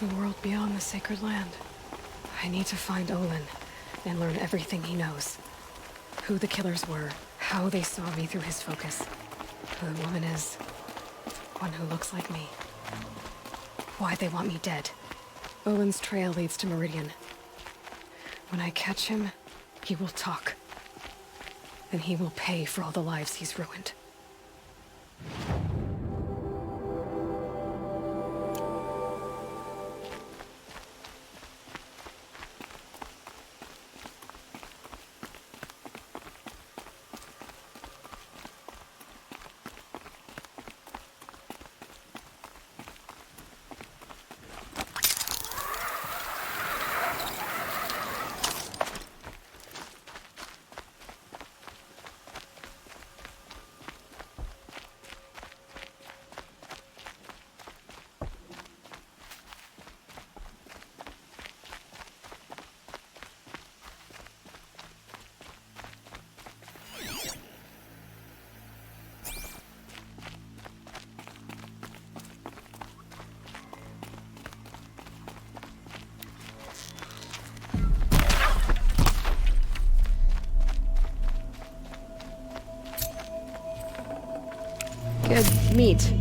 The world beyond the sacred land. I need to find Olin and learn everything he knows. Who the killers were, how they saw me through his focus. Who the woman is. One who looks like me. Why they want me dead. Olin's trail leads to Meridian. When I catch him, he will talk. Then he will pay for all the lives he's ruined. Good meat.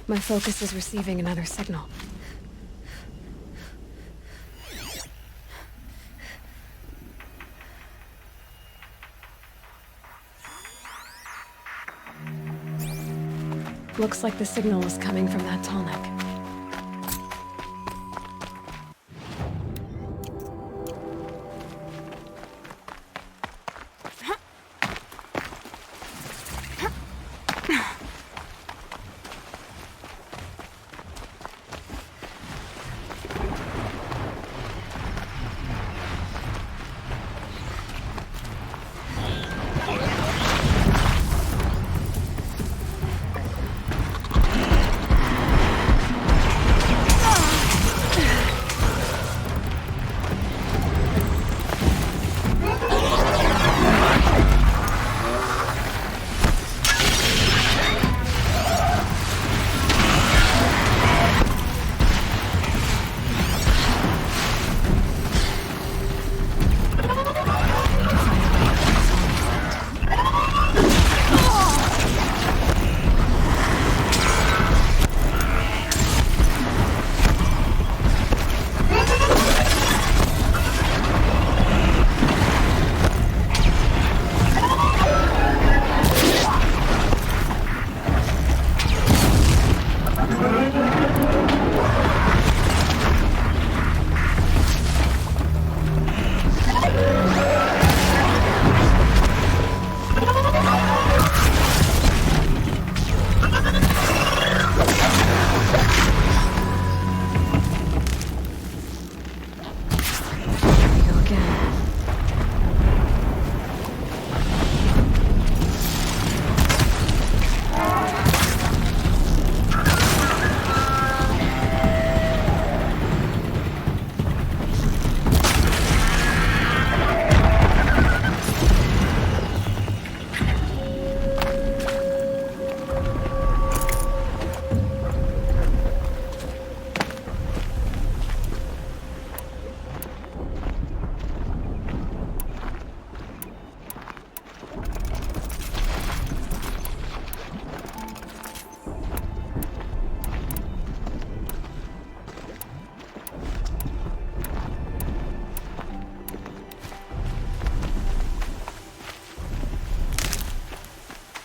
My focus is receiving another signal. Looks like the signal is coming from that tall neck.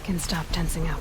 Can stop tensing up.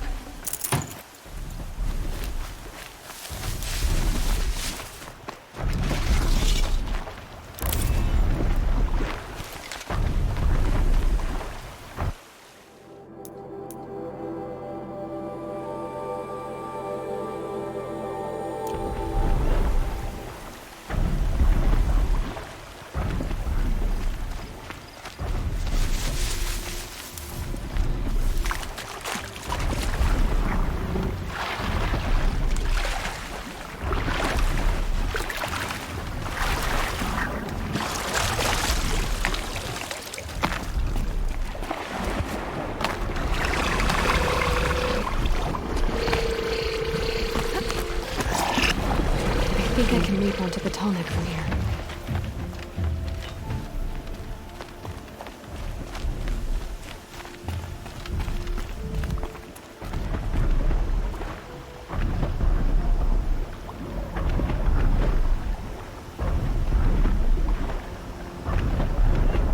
I think I can leap onto the tall neck from here.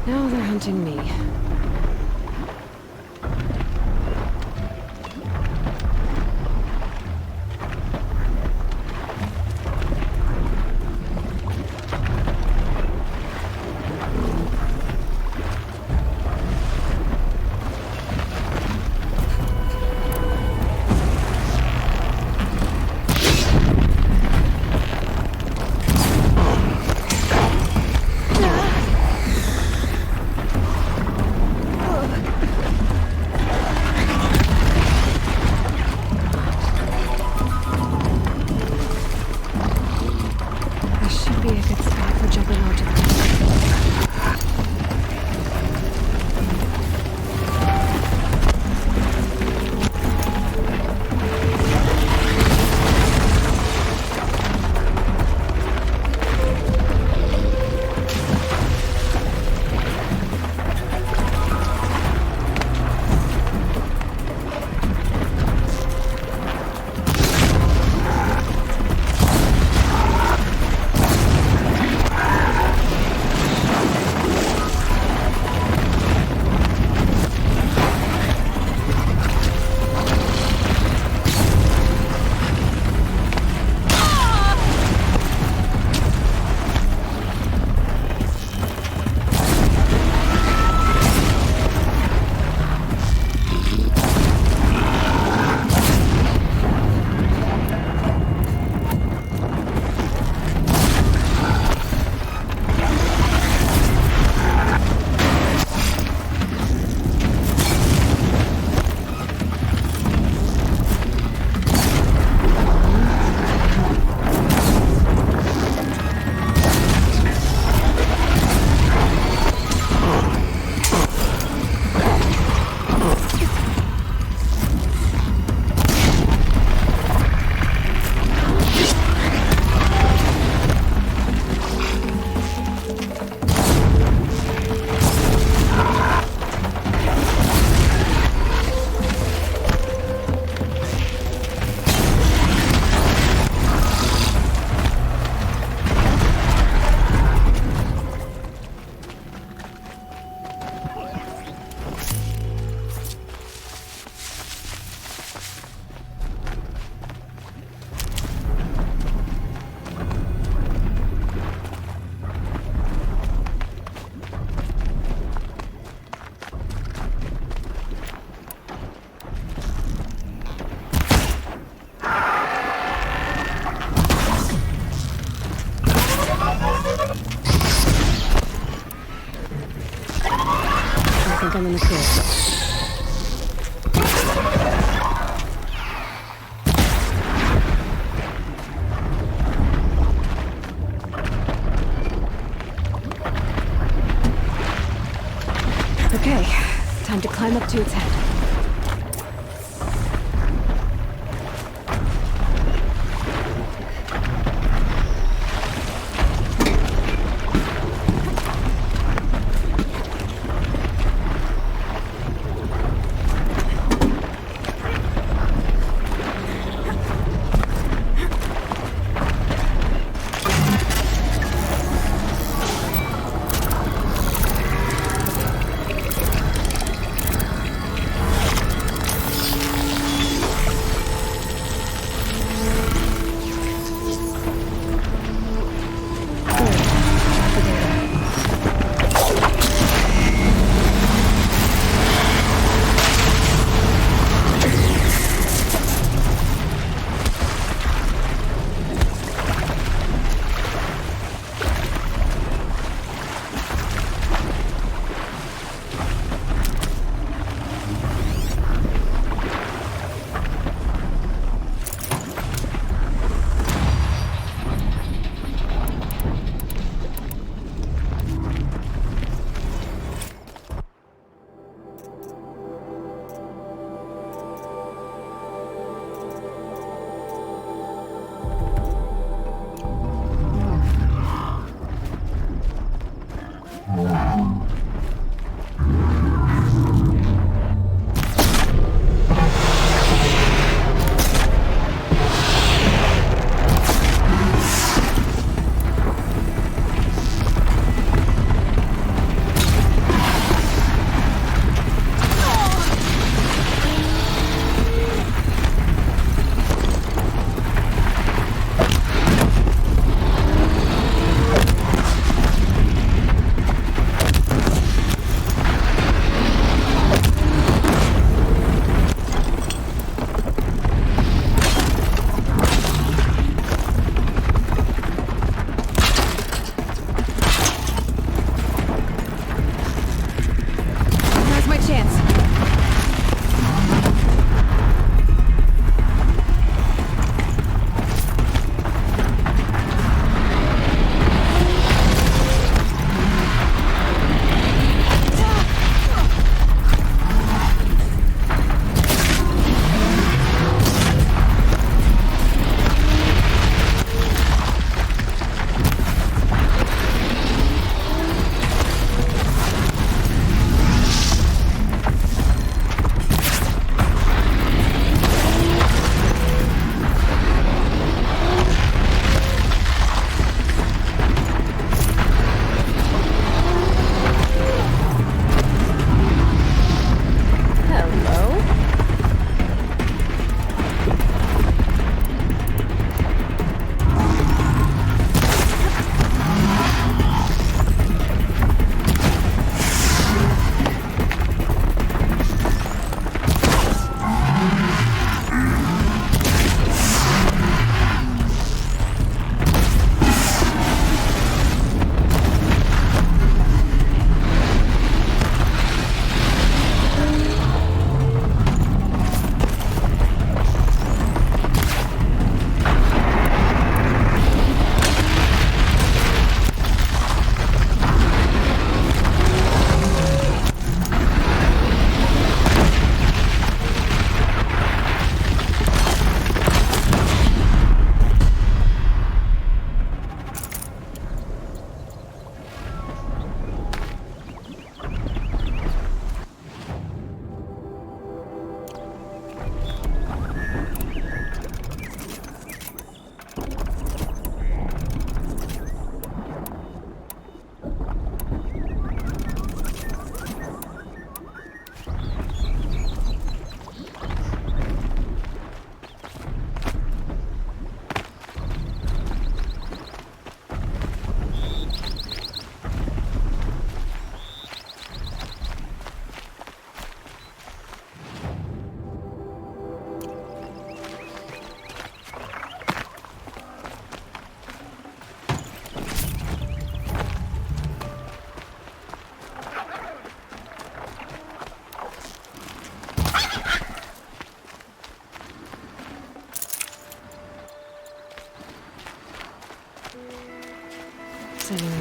Now they're hunting me. think I'm in the clear. Okay, time to climb up to its head.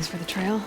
Plans for the trail?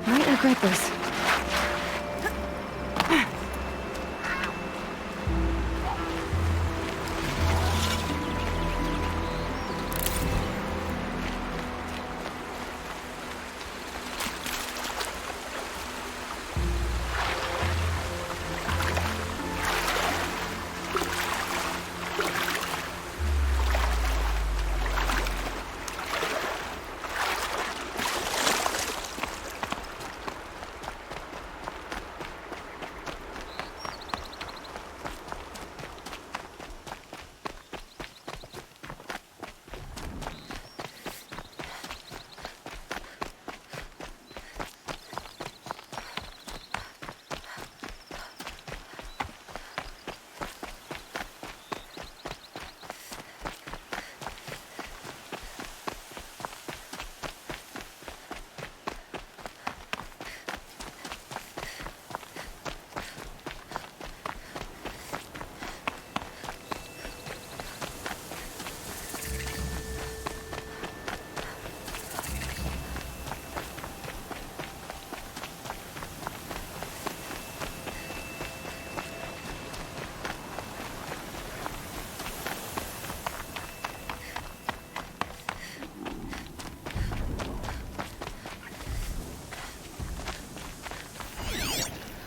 I might regret this.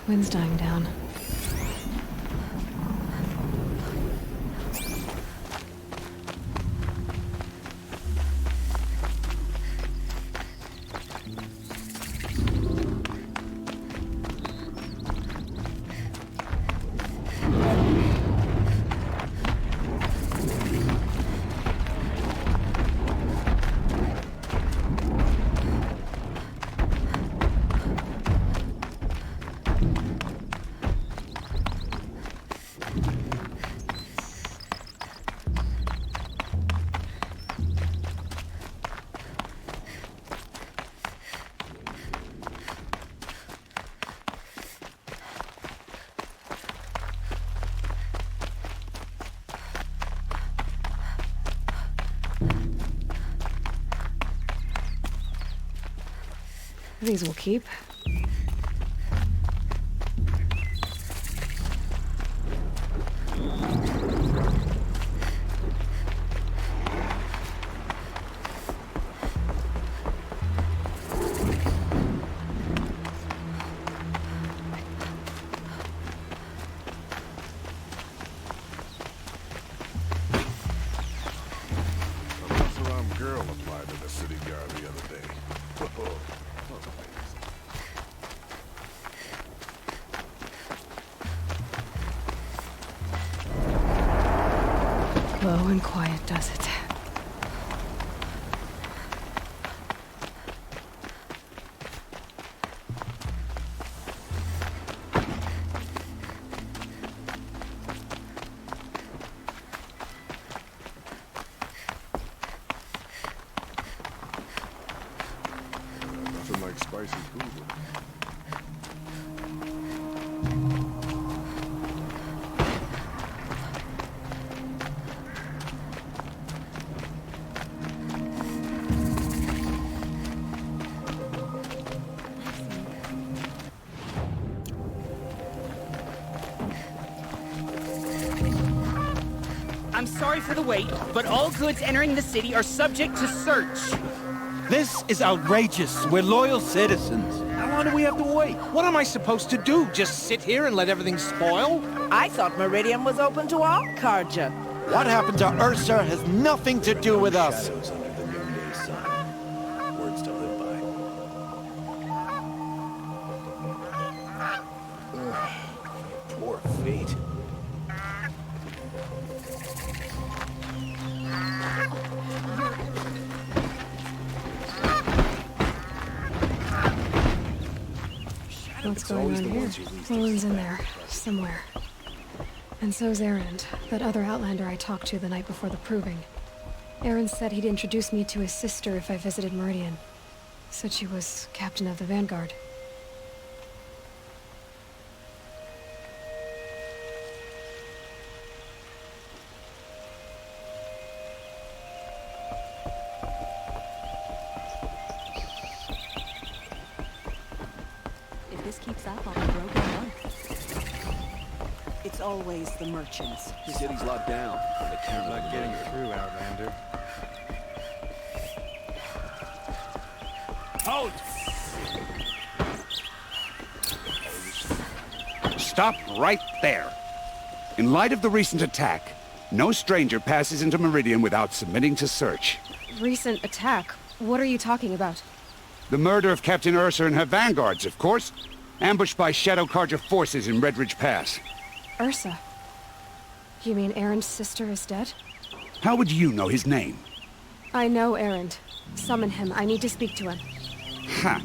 Wind's dying down. These will keep. Girl applied to the city guard the other day. Low and quiet does it. Nothing like spicy food. I'm sorry for the wait, but all goods entering the city are subject to search. This is outrageous. We're loyal citizens. I long do we have to wait? What am I supposed to do? Just sit here and let everything spoil? I thought Meridian was open to all Carja. What happened to Ursa has nothing to do with us. Shadows under the noonday sun. Words to live by. Poor feet. What's going on here? Olin's in there, somewhere. And so's Erend, that other Outlander I talked to the night before the proving. Erend said he'd introduce me to his sister if I visited Meridian. Said she was captain of the Vanguard. If this keeps up, I'll be broke in a month. It's always the merchants. The city's locked down. They can't Not getting through, Outlander. Halt! Stop right there. In light of the recent attack, no stranger passes into Meridian without submitting to search. Recent attack? What are you talking about? The murder of Captain Ursa and her vanguards, of course. Ambushed by Shadow Carja forces in Red Ridge Pass. Ursa? You mean Erend's sister is dead? How would you know his name? I know Erend. Summon him. I need to speak to him. Ha!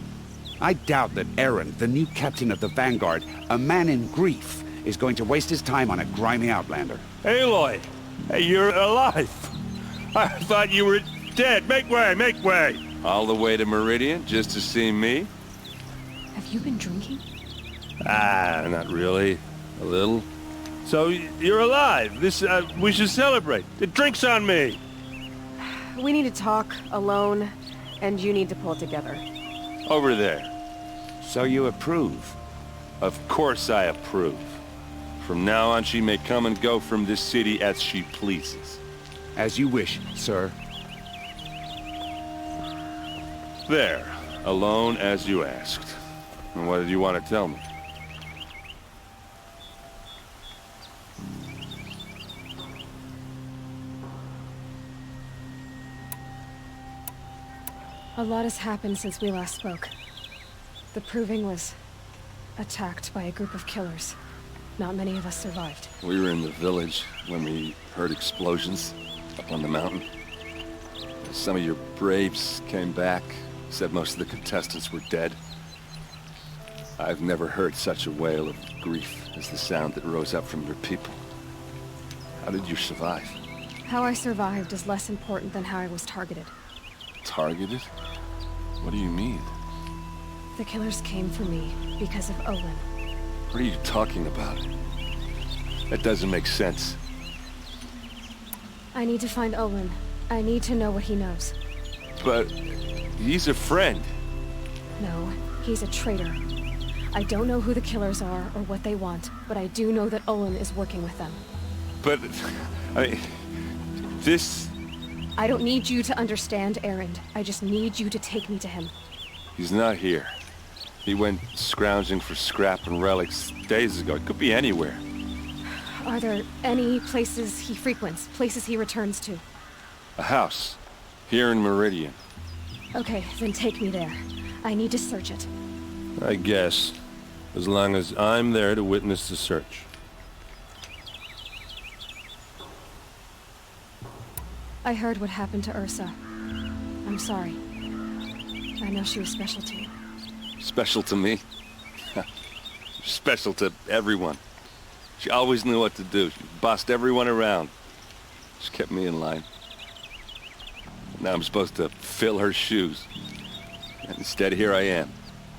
I doubt that Erend, the new captain of the Vanguard, a man in grief, is going to waste his time on a grimy Outlander. Aloy! Hey, you're alive! I thought you were dead. Make way, make way! All the way to Meridian just to see me? Have you been drinking? Ah, not really. A little. So, you're alive. We should celebrate. The drink's on me! We need to talk, alone, and you need to pull it together. Over there. So you approve? Of course I approve. From now on, she may come and go from this city as she pleases. As you wish, sir. There. Alone as you asked. And what did you want to tell me? A lot has happened since we last spoke. The Proving was attacked by a group of killers. Not many of us survived. We were in the village when we heard explosions up on the mountain. Some of your braves came back, said most of the contestants were dead. I've never heard such a wail of grief as the sound that rose up from your people. How did you survive? How I survived is less important than how I was targeted. Targeted? What do you mean? The killers came for me because of Olin. What are you talking about? That doesn't make sense. I need to find Olin. I need to know what he knows. But he's a friend. No, he's a traitor. I don't know who the killers are or what they want, but I do know that Olin is working with them. But, this... I don't need you to understand, Erend. I just need you to take me to him. He's not here. He went scrounging for scrap and relics days ago. It could be anywhere. Are there any places he frequents, places he returns to? A house. Here in Meridian. Okay, then take me there. I need to search it. I guess. As long as I'm there to witness the search. I heard what happened to Ursa. I'm sorry. I know she was special to you. Special to me? Special to everyone. She always knew what to do. She bossed everyone around. She kept me in line. Now I'm supposed to fill her shoes. And instead, here I am,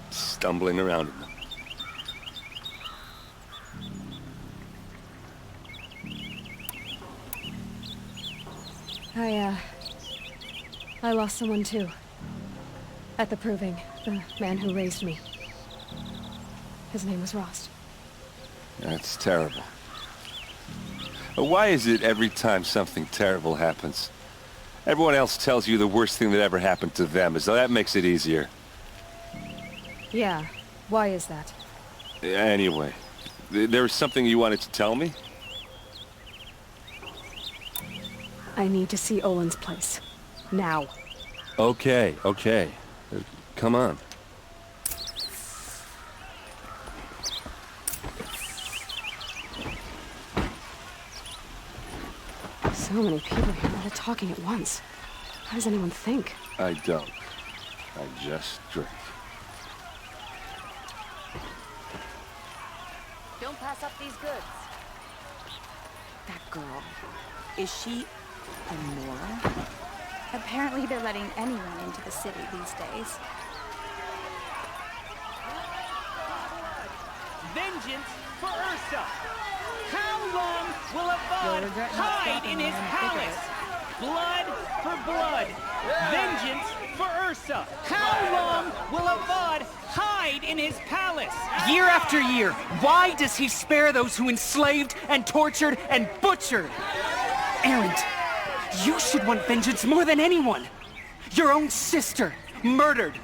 stumbling around in them. I lost someone too. At the Proving, the man who raised me. His name was Rost. That's terrible. But why is it every time something terrible happens, everyone else tells you the worst thing that ever happened to them, as though that makes it easier? Yeah, Why is that? Anyway, there was something you wanted to tell me? I need to see Olin's place. Now. Okay. Come on. So many people here, all talking at once. How does anyone think? I don't. I just drink. Don't pass up these goods. That girl. Is she a Nora? Apparently they're letting anyone into the city these days. Vengeance for Ursa! How long will a Vod hide in his palace? Blood for blood! Vengeance for Ursa! How long will a Vod hide in his palace? Year after year, why does he spare those who enslaved and tortured and butchered? Erend, you should want vengeance more than anyone. Your own sister, murdered,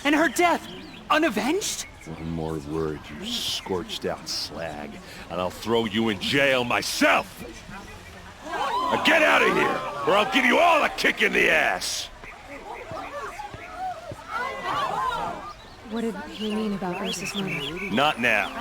and her death, unavenged? One more word, you scorched-out slag, and I'll throw you in jail myself! Now get out of here, or I'll give you all a kick in the ass! What did he mean about Ursa's murder? Not now.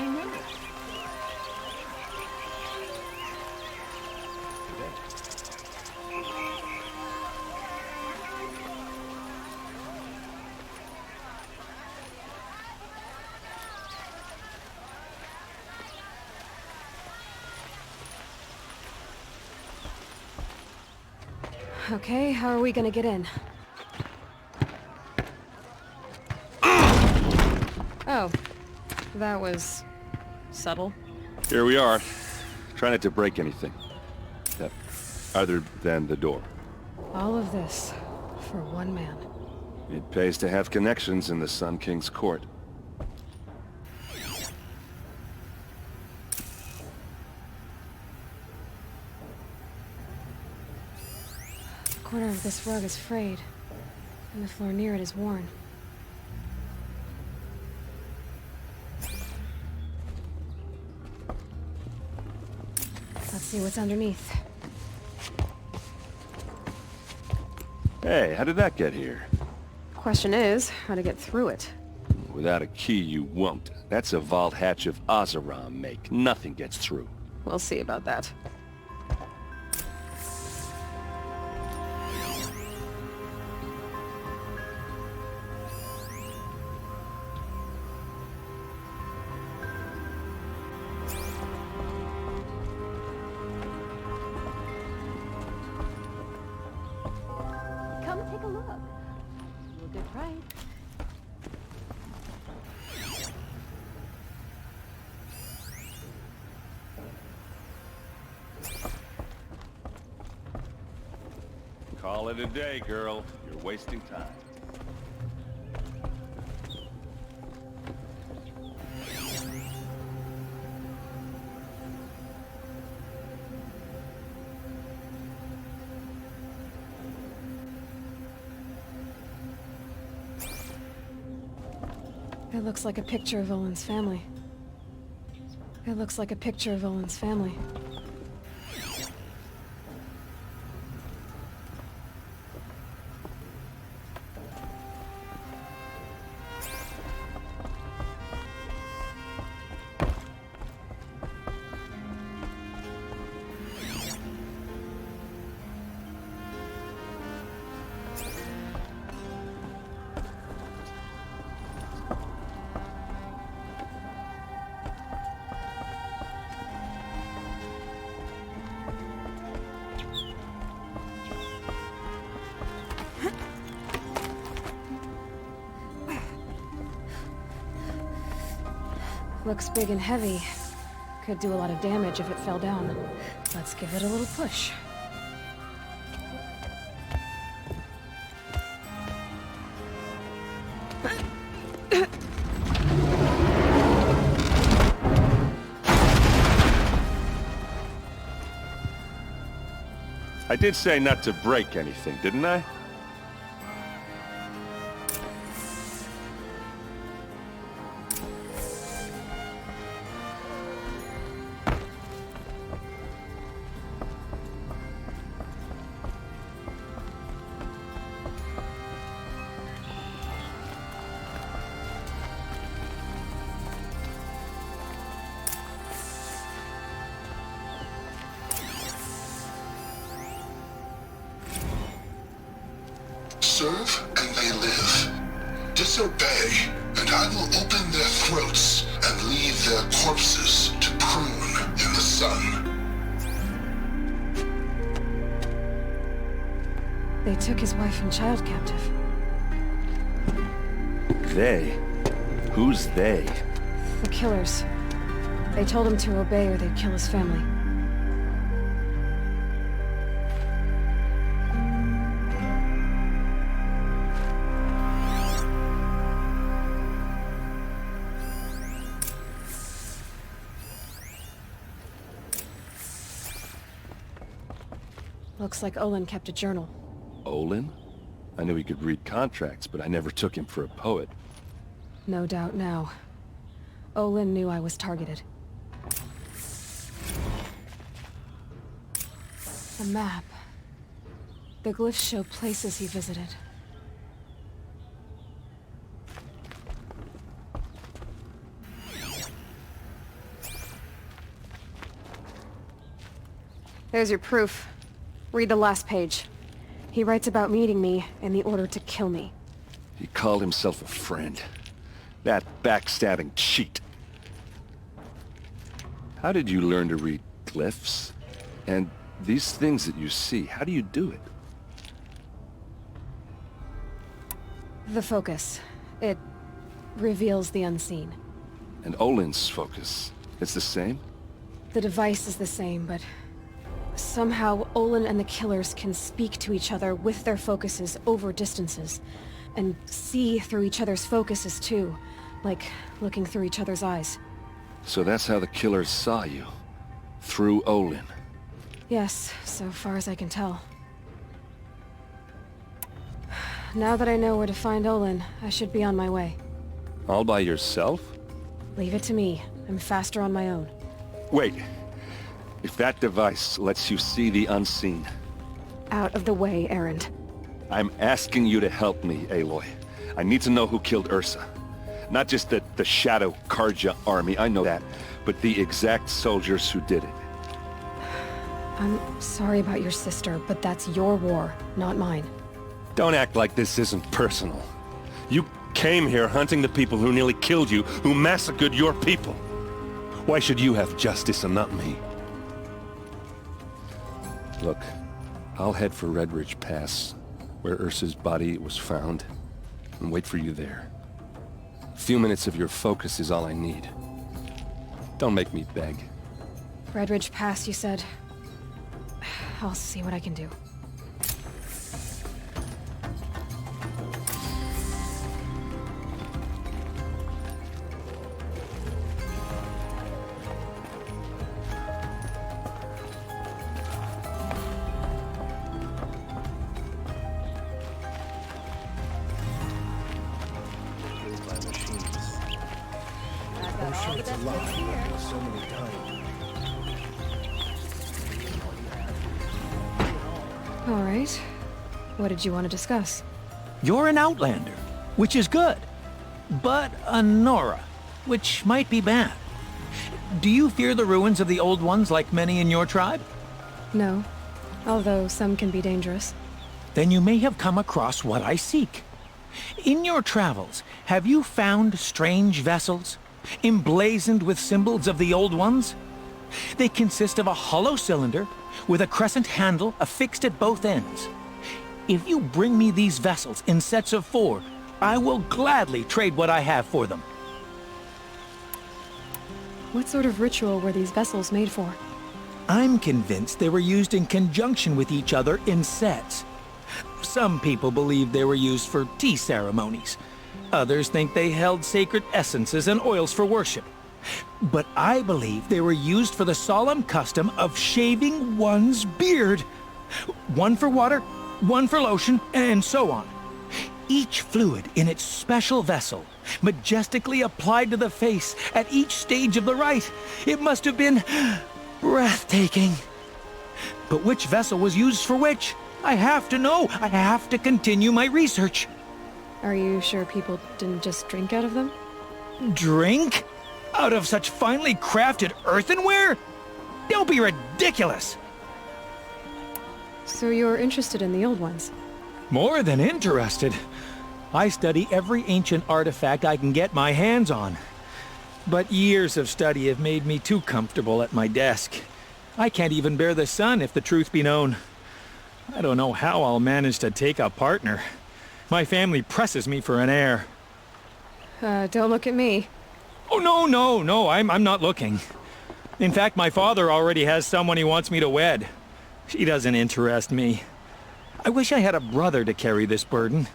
Okay, how are we gonna get in? Oh, that was subtle. Here we are. Try not to break anything. Other than the door. All of this for one man. It pays to have connections in the Sun King's court. The corner of this rug is frayed, and the floor near it is worn. Let's see what's underneath. Hey, how did that get here? Question is, how to get through it. Without a key, you won't. That's a vault hatch of Oseram make. Nothing gets through. We'll see about that. Come take a look. You'll get right. Call it a day, girl. You're wasting time. It looks like a picture of Olin's family. It looks like a picture of Olin's family. Looks big and heavy. Could do a lot of damage if it fell down. Let's give it a little push. I did say not to break anything, didn't I? serve and they live. Disobey, and I will open their throats and leave their corpses to prune in the sun. They took his wife and child captive. They? Who's they? The killers. They told him to obey or they'd kill his family. Looks like Olin kept a journal. Olin? I knew he could read contracts, but I never took him for a poet. No doubt now. Olin knew I was targeted. A map. The glyphs show places he visited. There's your proof. Read the last page. He writes about meeting me and the order to kill me. He called himself a friend. That backstabbing cheat. How did you learn to read glyphs? And these things that you see, how do you do it? The focus. It reveals the unseen. And Olin's focus, it's the same? The device is the same, but somehow Olin and the killers can speak to each other with their focuses over distances, and see through each other's focuses too, like looking through each other's eyes. So that's how the killers saw you? Through Olin? Yes, so far as I can tell. Now that I know where to find Olin, I should be on my way. All by yourself? Leave it to me. I'm faster on my own. Wait. If that device lets you see the unseen... Out of the way, Erend. I'm asking you to help me, Aloy. I need to know who killed Ursa. Not just the Shadow Karja army, I know that, but the exact soldiers who did it. I'm sorry about your sister, but that's your war, not mine. Don't act like this isn't personal. You came here hunting the people who nearly killed you, who massacred your people. Why should you have justice and not me? Look, I'll head for Red Ridge Pass, where Ursa's body was found, and wait for you there. A few minutes of your focus is all I need. Don't make me beg. Red Ridge Pass, you said? I'll see what I can do. All right. What did you want to discuss? You're an Outlander, which is good. But a Nora, which might be bad. Do you fear the ruins of the Old Ones like many in your tribe? No. Although some can be dangerous. Then you may have come across what I seek. In your travels, have you found strange vessels, emblazoned with symbols of the Old Ones? They consist of a hollow cylinder with a crescent handle affixed at both ends. If you bring me these vessels in sets of 4, I will gladly trade what I have for them. What sort of ritual were these vessels made for? I'm convinced they were used in conjunction with each other in sets. Some people believe they were used for tea ceremonies. Others think they held sacred essences and oils for worship. But I believe they were used for the solemn custom of shaving one's beard. One for water, one for lotion, and so on. Each fluid in its special vessel, majestically applied to the face at each stage of the rite. It must have been breathtaking. But which vessel was used for which? I have to know. I have to continue my research. Are you sure people didn't just drink out of them? Drink? Out of such finely crafted earthenware? Don't be ridiculous! So you're interested in the Old Ones? More than interested. I study every ancient artifact I can get my hands on. But years of study have made me too comfortable at my desk. I can't even bear the sun, if the truth be known. I don't know how I'll manage to take a partner. My family presses me for an heir. Don't look at me. Oh, no, I'm not looking. In fact, my father already has someone he wants me to wed. She doesn't interest me. I wish I had a brother to carry this burden.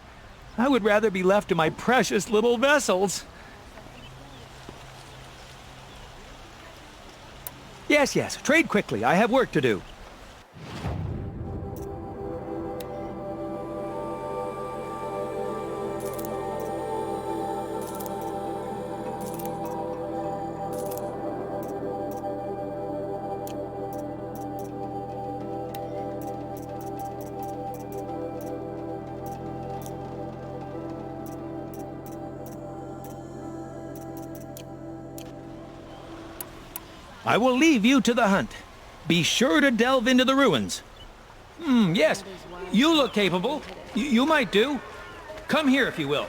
I would rather be left to my precious little vessels. Yes, trade quickly. I have work to do. I will leave you to the hunt. Be sure to delve into the ruins. Yes. You look capable. You might do. Come here if you will.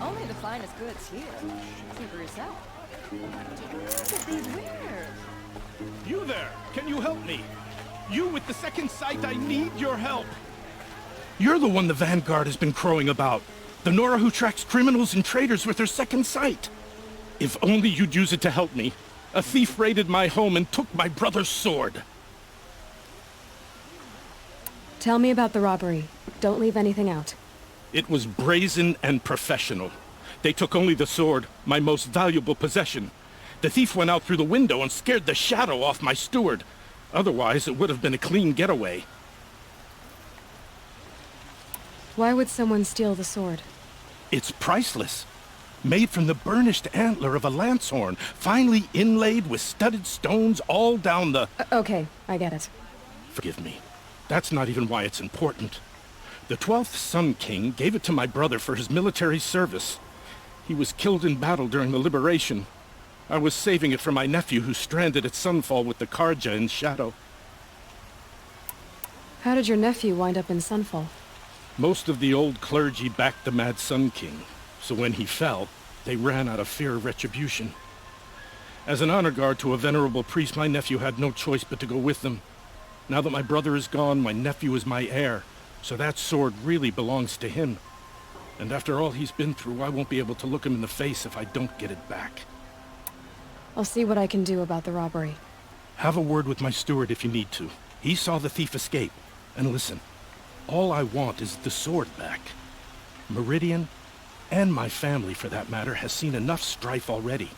Only the finest goods here. See for yourself. Look at these wares. You there! Can you help me? You with the second sight, I need your help. You're the one the Vanguard has been crowing about. The Nora who tracks criminals and traitors with her second sight. If only you'd use it to help me. A thief raided my home and took my brother's sword. Tell me about the robbery. Don't leave anything out. It was brazen and professional. They took only the sword, my most valuable possession. The thief went out through the window and scared the shadow off my steward. Otherwise, it would have been a clean getaway. Why would someone steal the sword? It's priceless. Made from the burnished antler of a lancehorn, finely inlaid with studded stones all down the... Okay, I get it. Forgive me. That's not even why it's important. The 12th Sun King gave it to my brother for his military service. He was killed in battle during the liberation. I was saving it for my nephew who's stranded at Sunfall with the Karja in Shadow. How did your nephew wind up in Sunfall? Most of the old clergy backed the Mad Sun King, so when he fell, they ran out of fear of retribution. As an honor guard to a venerable priest, my nephew had no choice but to go with them. Now that my brother is gone, my nephew is my heir, so that sword really belongs to him. And after all he's been through, I won't be able to look him in the face if I don't get it back. I'll see what I can do about the robbery. Have a word with my steward if you need to. He saw the thief escape. And listen, all I want is the sword back. Meridian, and my family for that matter, has seen enough strife already.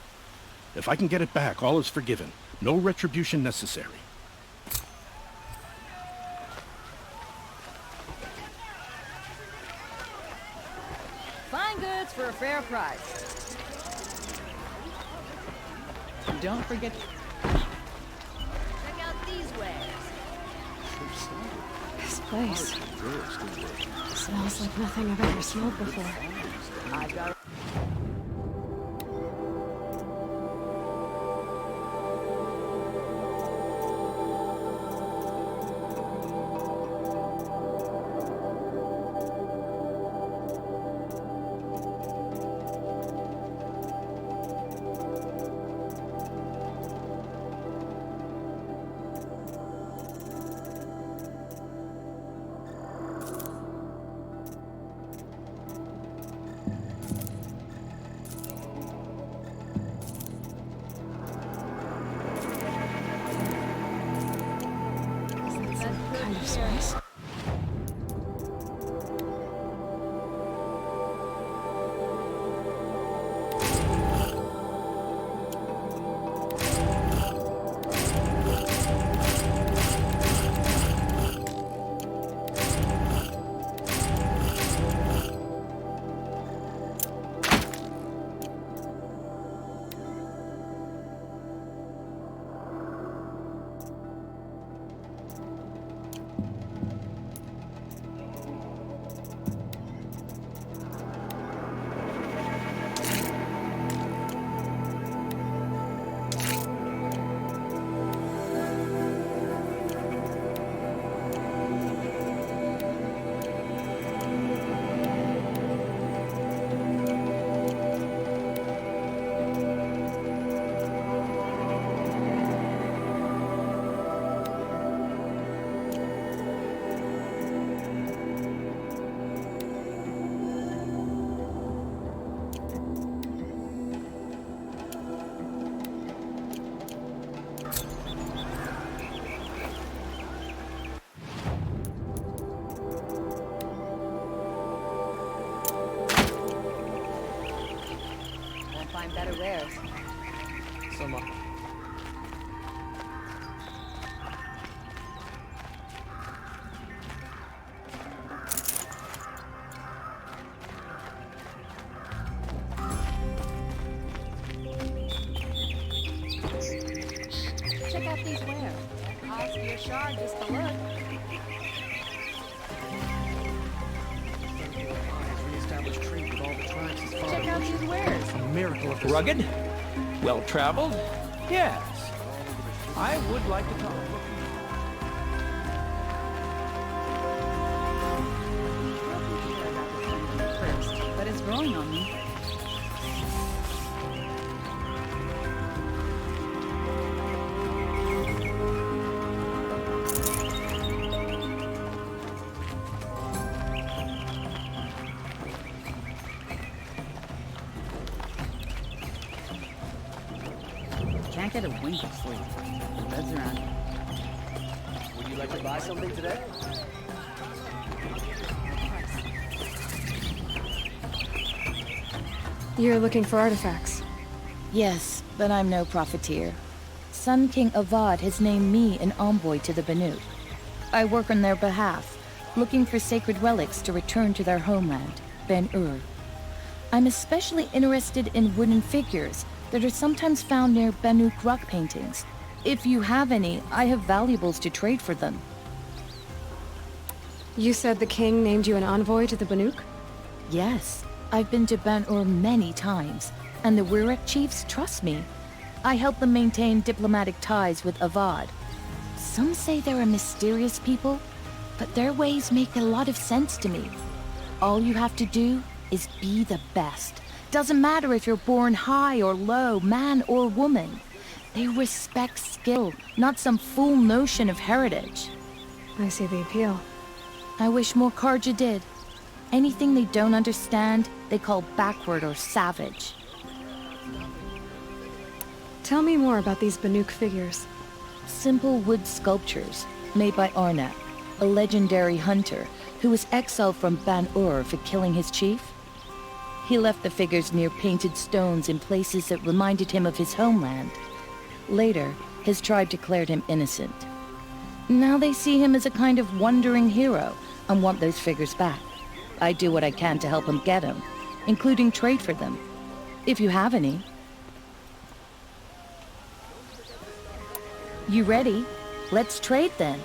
If I can get it back, all is forgiven. No retribution necessary. Fine goods for a fair price. Don't forget... Check out these wares. This place smells like nothing I've ever smelled before. I've got... Kind of space. find better wares. So much. Check out these wares. Cost you a shard just to look. Check out these wares. A miracle of rugged, well-traveled. Yes, I would like to talk. First, but it's growing on me. Can't get a wink of sleep. The bed's around here. Would you like to buy something today? You're looking for artifacts. Yes, but I'm no profiteer. Sun King Avad has named me an envoy to the Banuk. I work on their behalf, looking for sacred relics to return to their homeland, Ben-Ur. I'm especially interested in wooden figures that are sometimes found near Banuk rock paintings. If you have any, I have valuables to trade for them. You said the king named you an envoy to the Banuk? Yes, I've been to Ben-Ur many times, and the Wirek chiefs trust me. I help them maintain diplomatic ties with Avad. Some say they're a mysterious people, but their ways make a lot of sense to me. All you have to do is be the best. Doesn't matter if you're born high or low, man or woman. They respect skill, not some fool notion of heritage. I see the appeal. I wish more Karja did. Anything they don't understand, they call backward or savage. Tell me more about these Banuk figures. Simple wood sculptures made by Arnak, a legendary hunter who was exiled from Ban-Ur for killing his chief. He left the figures near painted stones in places that reminded him of his homeland. Later, his tribe declared him innocent. Now they see him as a kind of wandering hero and want those figures back. I do what I can to help him get them, including trade for them, if you have any. You ready? Let's trade then.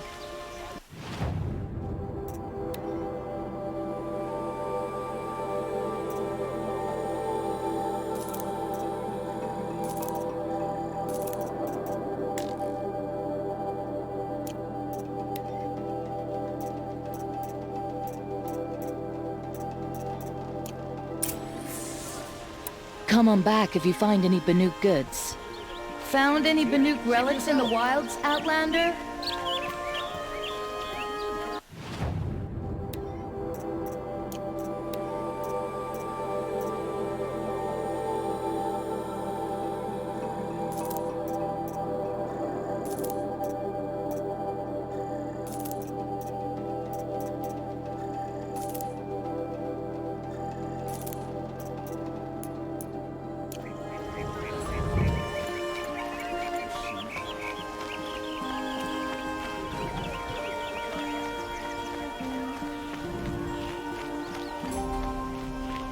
Come on back if you find any Banuk goods. Found any Banuk relics in the wilds, Outlander?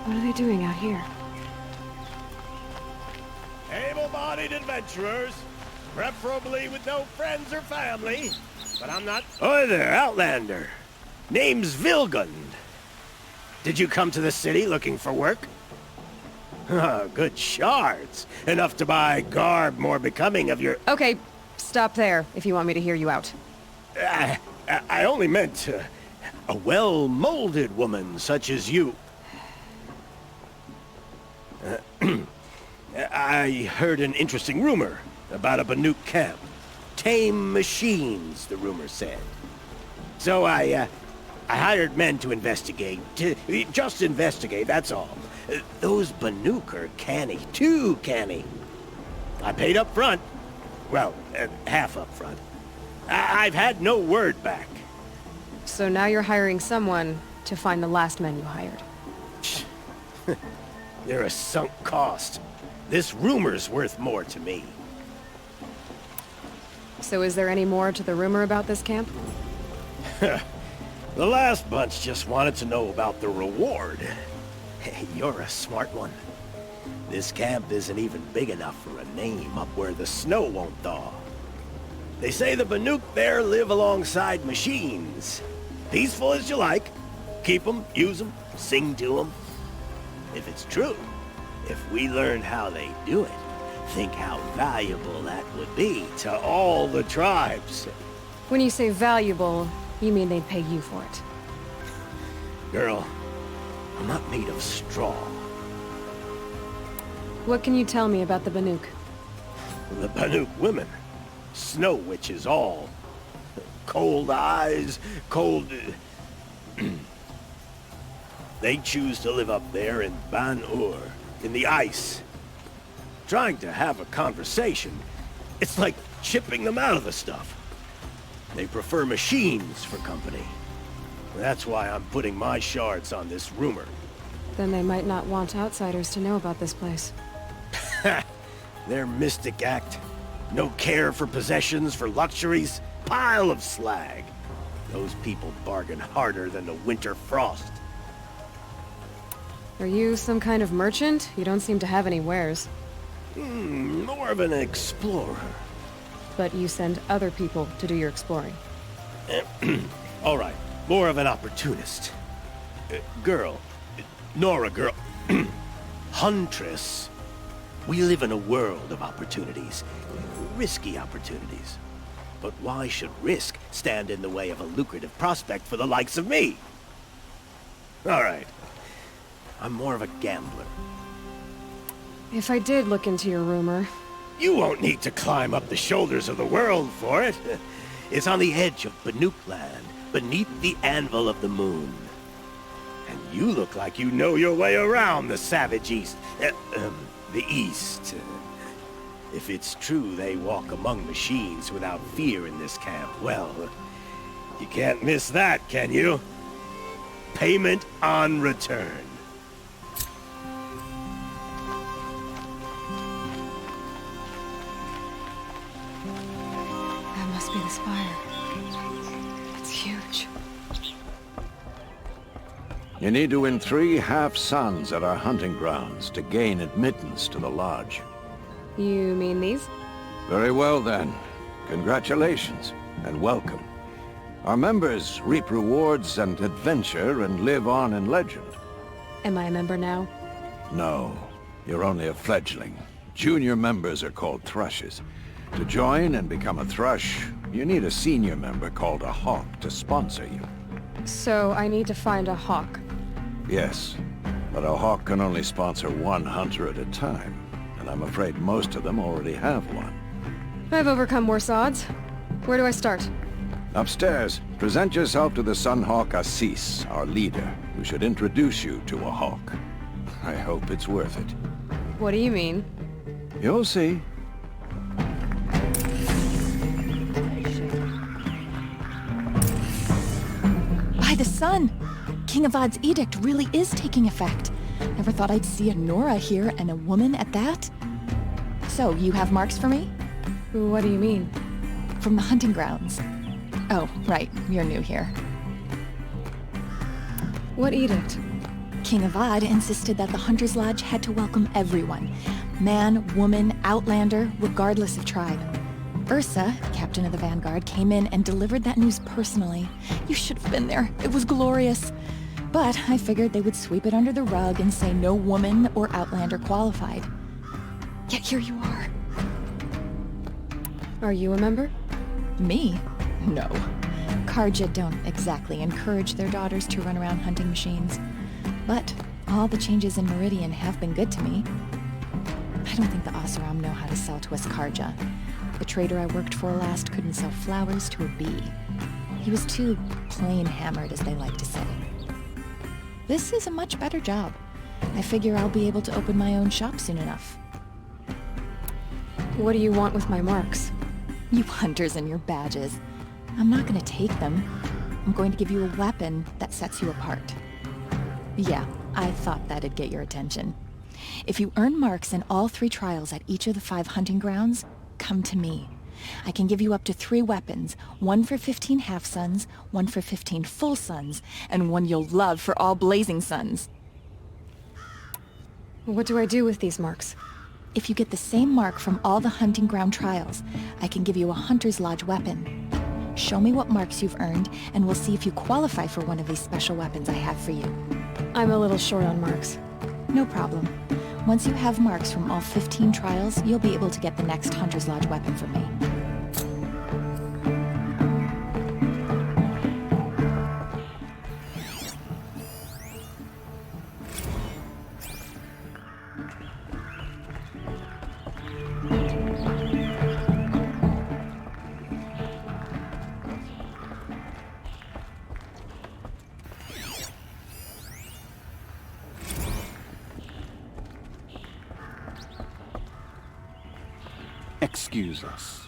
What are they doing out here? Able-bodied adventurers, preferably with no friends or family, but I'm not... Hi there, Outlander. Name's Vilgund. Did you come to the city looking for work? Good shards. Enough to buy garb more becoming of your... Okay, stop there if you want me to hear you out. I only meant a well-molded woman such as you. I heard an interesting rumor about a Banuk camp. Tame machines, the rumor said. So I hired men to investigate. Just investigate, that's all. Those Banuk are canny, too canny. I paid up front. Well, half up front. I've had no word back. So now you're hiring someone to find the last men you hired. They're a sunk cost. This rumor's worth more to me. So is there any more to the rumor about this camp? The last bunch just wanted to know about the reward. Hey, you're a smart one. This camp isn't even big enough for a name up where the snow won't thaw. They say the Banuk there live alongside machines. Peaceful as you like. Keep them, use them, sing to them. If it's true, if we learned how they do it, think how valuable that would be to all the tribes. When you say valuable, you mean they'd pay you for it. Girl, I'm not made of straw. What can you tell me about the Banuk? The Banuk women. Snow witches all. Cold eyes, cold... They choose to live up there in Ban-Ur, in the ice. Trying to have a conversation, it's like chipping them out of the stuff. They prefer machines for company. That's why I'm putting my shards on this rumor. Then they might not want outsiders to know about this place. Their mystic act. No care for possessions, for luxuries. Pile of slag. Those people bargain harder than the winter frost. Are you some kind of merchant? You don't seem to have any wares. More of an explorer. But you send other people to do your exploring. All right, more of an opportunist. Girl. Nora, girl. Huntress. We live in a world of opportunities. Risky opportunities. But why should risk stand in the way of a lucrative prospect for the likes of me? All right. I'm more of a gambler. If I did look into your rumor... You won't need to climb up the shoulders of the world for it. It's on the edge of Banuk land, beneath the anvil of the moon. And you look like you know your way around the savage east. The east. If it's true they walk among machines without fear in this camp, well, you can't miss that, can you? Payment on return. That must be the spire. It's huge. You need to win 3 half-suns at our hunting grounds to gain admittance to the lodge. You mean these? Very well then. Congratulations, and welcome. Our members reap rewards and adventure and live on in legend. Am I a member now? No, you're only a fledgling. Junior members are called thrushes. To join and become a thrush, you need a senior member called a hawk to sponsor you. So I need to find a hawk. Yes, but a hawk can only sponsor 1 hunter at a time, and I'm afraid most of them already have one. I've overcome worse odds. Where do I start? Upstairs, present yourself to the Sunhawk Assis, our leader, who should introduce you to a hawk. I hope it's worth it. What do you mean? You'll see. By the sun! King Avad's edict really is taking effect. Never thought I'd see a Nora here, and a woman at that. So, you have marks for me? What do you mean? From the hunting grounds. Oh, right, you're new here. What edict? King Avad insisted that the Hunter's Lodge had to welcome everyone. Man, woman, outlander, regardless of tribe. Ursa, captain of the Vanguard, came in and delivered that news personally. You should have been there. It was glorious. But I figured they would sweep it under the rug and say no woman or outlander qualified. Yet here you are. Are you a member? Me? No. Karja don't exactly encourage their daughters to run around hunting machines. But all the changes in Meridian have been good to me. I don't think the Oseram know how to sell to us Karja. The trader I worked for last couldn't sell flowers to a bee. He was too plain-hammered, as they like to say. This is a much better job. I figure I'll be able to open my own shop soon enough. What do you want with my marks? You hunters and your badges. I'm not going to take them. I'm going to give you a weapon that sets you apart. Yeah, I thought that'd get your attention. If you earn marks in all 3 trials at each of the 5 hunting grounds, come to me. I can give you up to 3 weapons, 1 for 15 half-suns, 1 for 15 full suns, and 1 you'll love for all blazing suns. What do I do with these marks? If you get the same mark from all the hunting ground trials, I can give you a Hunter's Lodge weapon. Show me what marks you've earned, and we'll see if you qualify for one of these special weapons I have for you. I'm a little short on marks. No problem. Once you have marks from all 15 trials, you'll be able to get the next Hunter's Lodge weapon from me. Excuse us.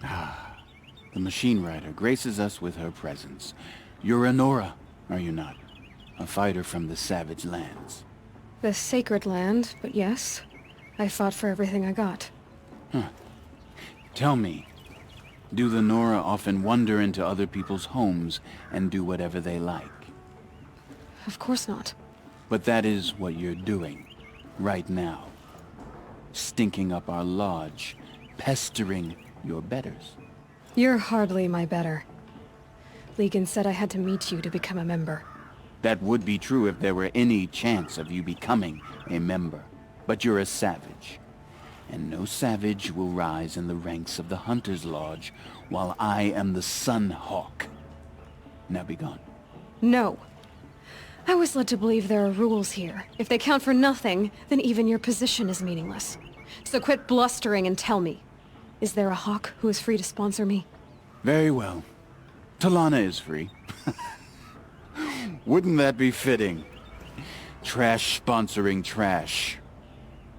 The machine rider graces us with her presence. You're a Nora, are you not? A fighter from the savage lands. The sacred land, but yes. I fought for everything I got. Tell me, do the Nora often wander into other people's homes and do whatever they like? Of course not. But that is what you're doing, right now. Stinking up our lodge, pestering your betters. You're hardly my better. Legan said I had to meet you to become a member. That would be true if there were any chance of you becoming a member. But you're a savage. And no savage will rise in the ranks of the Hunter's Lodge while I am the Sun Hawk. Now be gone. No. I was led to believe there are rules here. If they count for nothing, then even your position is meaningless. So quit blustering and tell me. Is there a hawk who is free to sponsor me? Very well. Talana is free. Wouldn't that be fitting? Trash sponsoring trash.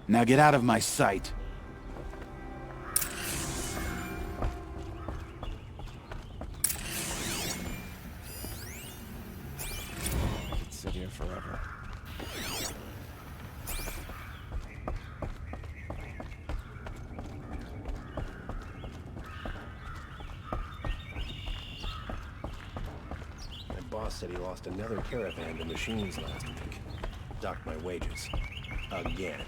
Now get out of my sight. I could sit here forever. My boss said he lost another caravan to machines last week. Docked my wages. Again.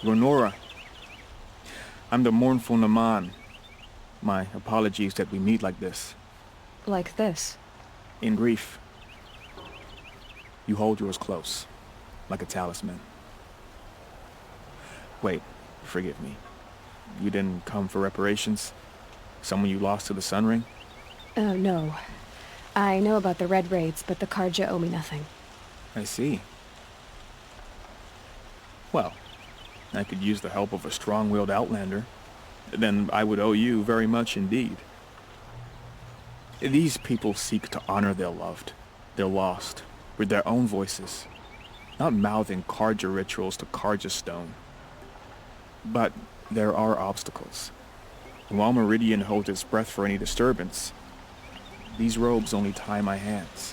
Lenora, I'm the mournful Naman. My apologies that we meet like this. Like this? In grief. You hold yours close, like a talisman. Wait, forgive me. You didn't come for reparations? Someone you lost to the Sun Ring? Oh, no. I know about the Red Raids, but the Karja owe me nothing. I see. Well, I could use the help of a strong-willed outlander. Then I would owe you very much indeed. These people seek to honor their loved, their lost, with their own voices, not mouthing Karja rituals to Karja stone. But there are obstacles. While Meridian holds its breath for any disturbance, these robes only tie my hands.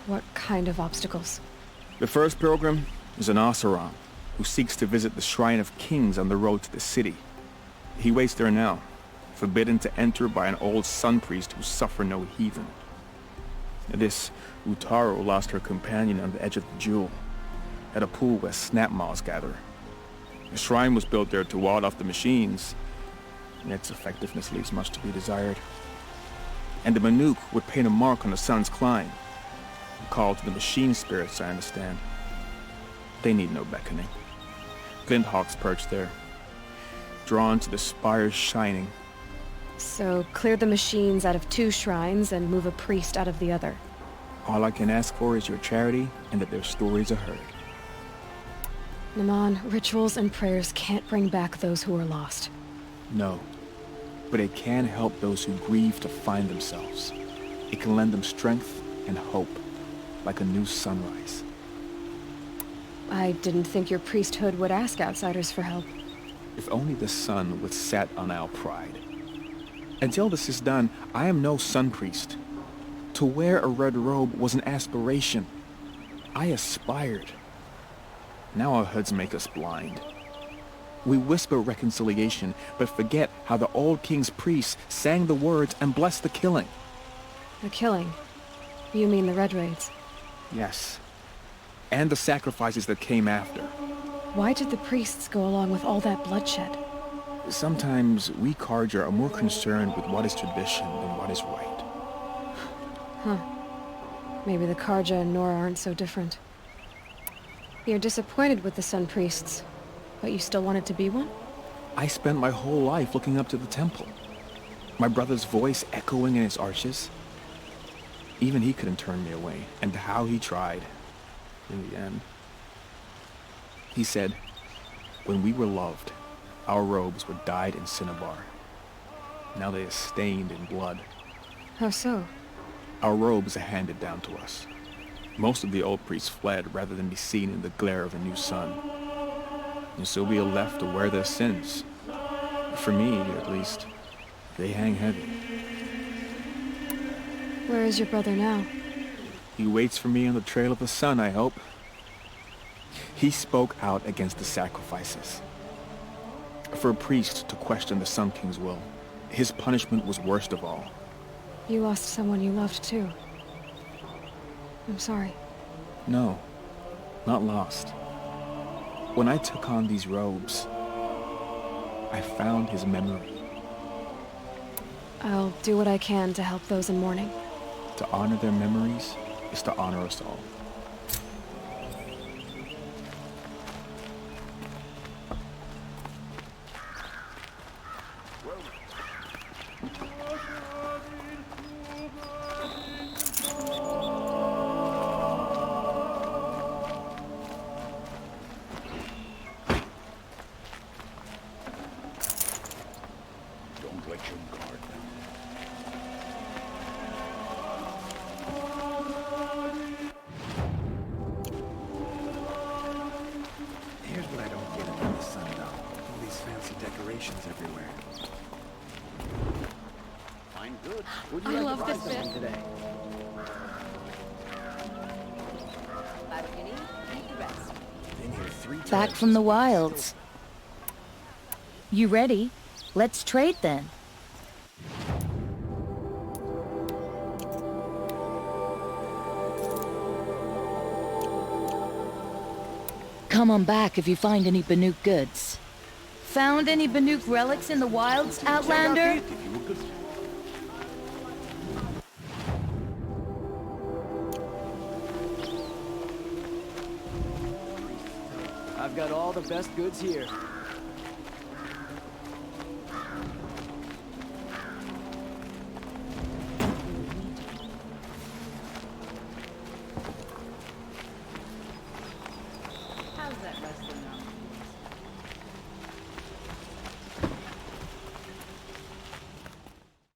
What kind of obstacles? The first pilgrim is an Oseram, who seeks to visit the Shrine of Kings on the road to the city. He waits there now, forbidden to enter by an old sun priest who suffered no heathen. This Utaro lost her companion on the edge of the jewel, at a pool where snap moths gather. A shrine was built there to ward off the machines, and its effectiveness leaves much to be desired. And the Manuke would paint a mark on the sun's climb, a call to the machine spirits, I understand. They need no beckoning. Glint hawks perch there, drawn to the spire's shining. So, clear the machines out of 2 shrines and move a priest out of the other. All I can ask for is your charity and that their stories are heard. Naman, rituals and prayers can't bring back those who are lost. No, but it can help those who grieve to find themselves. It can lend them strength and hope, like a new sunrise. I didn't think your priesthood would ask outsiders for help. If only the sun would set on our pride. Until this is done, I am no sun priest. To wear a red robe was an aspiration. I aspired. Now our hoods make us blind. We whisper reconciliation, but forget how the old king's priests sang the words and blessed the killing. The killing? You mean the Red Raids? Yes. And the sacrifices that came after. Why did the priests go along with all that bloodshed? Sometimes we Karja are more concerned with what is tradition than what is right. Huh. Maybe the Karja and Nora aren't so different. You're disappointed with the Sun Priests, but you still wanted to be one? I spent my whole life looking up to the temple. My brother's voice echoing in its arches. Even he couldn't turn me away, and how he tried. In the end. He said, when we were loved, our robes were dyed in cinnabar. Now they are stained in blood. How so? Our robes are handed down to us. Most of the old priests fled rather than be seen in the glare of a new sun. And so we are left to wear their sins. For me, at least, they hang heavy. Where is your brother now? He waits for me on the trail of the sun, I hope. He spoke out against the sacrifices. For a priest to question the Sun King's will, his punishment was worst of all. You lost someone you loved too. I'm sorry. No, not lost. When I took on these robes, I found his memory. I'll do what I can to help those in mourning. To honor their memories is to honor us all. Don't let your guard down. Here's what I don't get about the sundial. All these fancy decorations everywhere. Fine, good. Would I you like love to ride this something bit. today? Back from the wilds. You ready? Let's trade then. Come on back if you find any Banuk goods. Found any Banuk relics in the wilds, Outlander? I've got all the best goods here.